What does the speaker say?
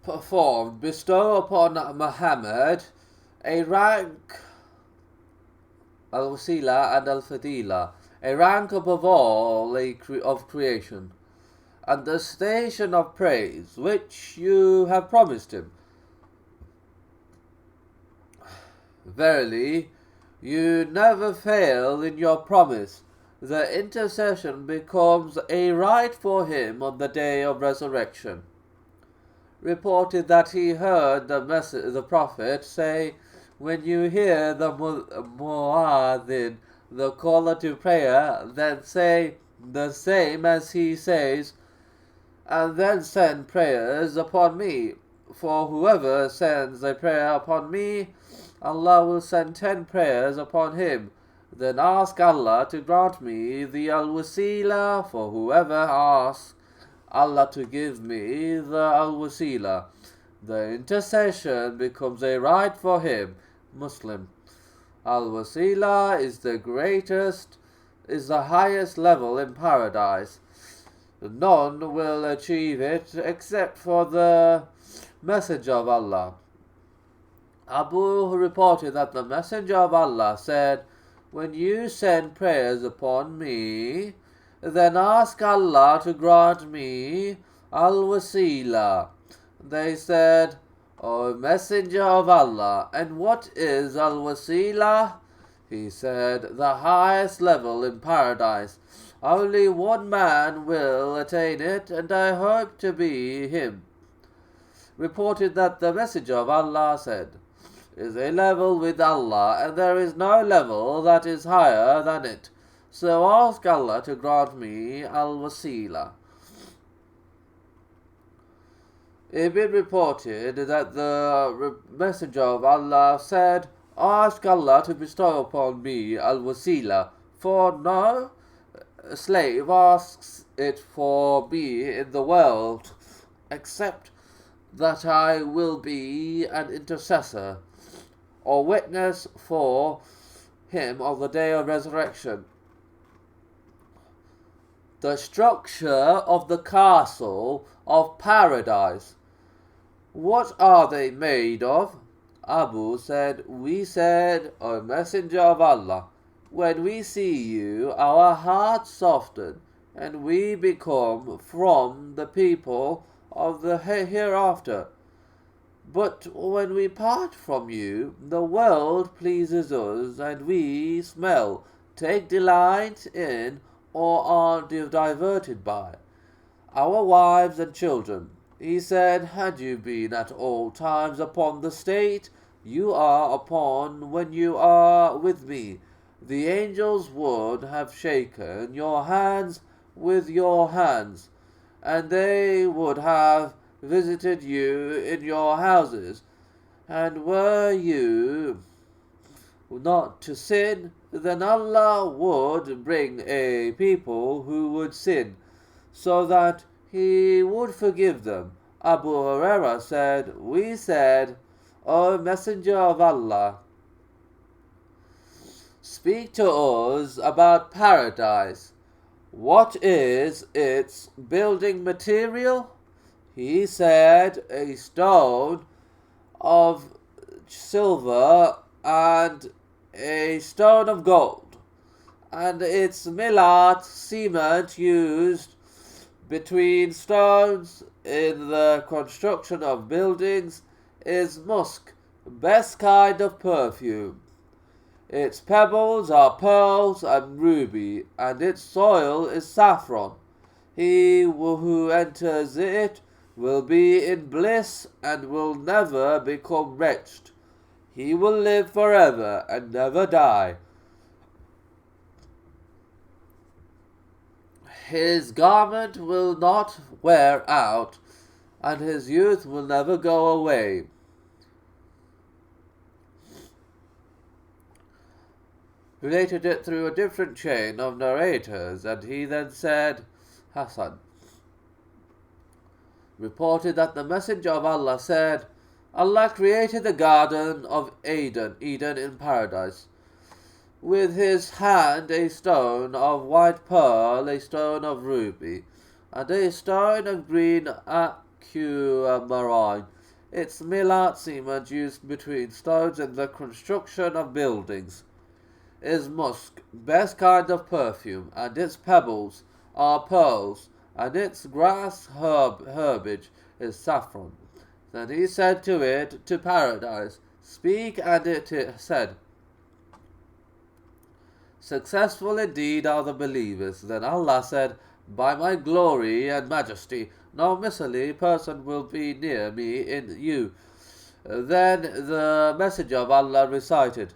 performed bestow upon Muhammad a rank al-wasila and al-fadila, a rank above all of creation, and the station of praise which you have promised him. Verily, you never fail in your promise. The intercession becomes a right for him on the day of resurrection. Reported that he heard the Prophet say, when you hear the mu'adhin, the caller to prayer, then say the same as he says, and then send prayers upon me. For whoever sends a prayer upon me, Allah will send 10 prayers upon him. Then ask Allah to grant me the al-wasila, for whoever asks Allah to give me the al-wasila, the intercession becomes a right for him. Muslim. Al-wasila is the highest level in paradise. None will achieve it except for the Messenger of Allah. Abu reported that the Messenger of Allah said, when you send prayers upon me, then ask Allah to grant me al-wasila. They said, O Messenger of Allah, and what is al-wasila? He said, the highest level in paradise. Only one man will attain it, and I hope to be him. Reported that the Messenger of Allah said, is a level with Allah, and there is no level that is higher than it. So ask Allah to grant me al-wasila. Ibn reported that the Messenger of Allah said, ask Allah to bestow upon me al-wasila, for no slave asks it for me in the world, except that I will be an intercessor or witness for him on the day of resurrection. The structure of the castle of paradise. What are they made of? Abu said, we said, O Messenger of Allah, when we see you, our hearts soften, and we become from the people of the hereafter. But when we part from you, the world pleases us, and we smell, take delight in, or are diverted by our wives and children. He said, had you been at all times upon the state you are upon when you are with me, the angels would have shaken your hands with your hands, and they would have visited you in your houses, and were you not to sin, then Allah would bring a people who would sin, so that He would forgive them. Abu Hurairah said, we said, O Messenger of Allah, speak to us about paradise. What is its building material? He said, a stone of silver and a stone of gold, and its millat, cement used between stones in the construction of buildings, is musk, best kind of perfume. Its pebbles are pearls and ruby, and its soil is saffron. He who enters it will be in bliss and will never become wretched. He will live forever and never die. His garment will not wear out, and his youth will never go away. Related it through a different chain of narrators, and he then said, Hassan reported that the Messenger of Allah said, Allah created the garden of Eden in paradise. With his hand a stone of white pearl, a stone of ruby, and a stone of green aquamarine. its millet cement used between stones in the construction of buildings is musk, best kind of perfume, and its pebbles are pearls, and its grass herbage is saffron. Then he said to it, to paradise, Speak, and it said, Successful indeed are the believers. Then Allah said, By my glory and majesty, no miserly person will be near me in you. Then the Messenger of Allah recited,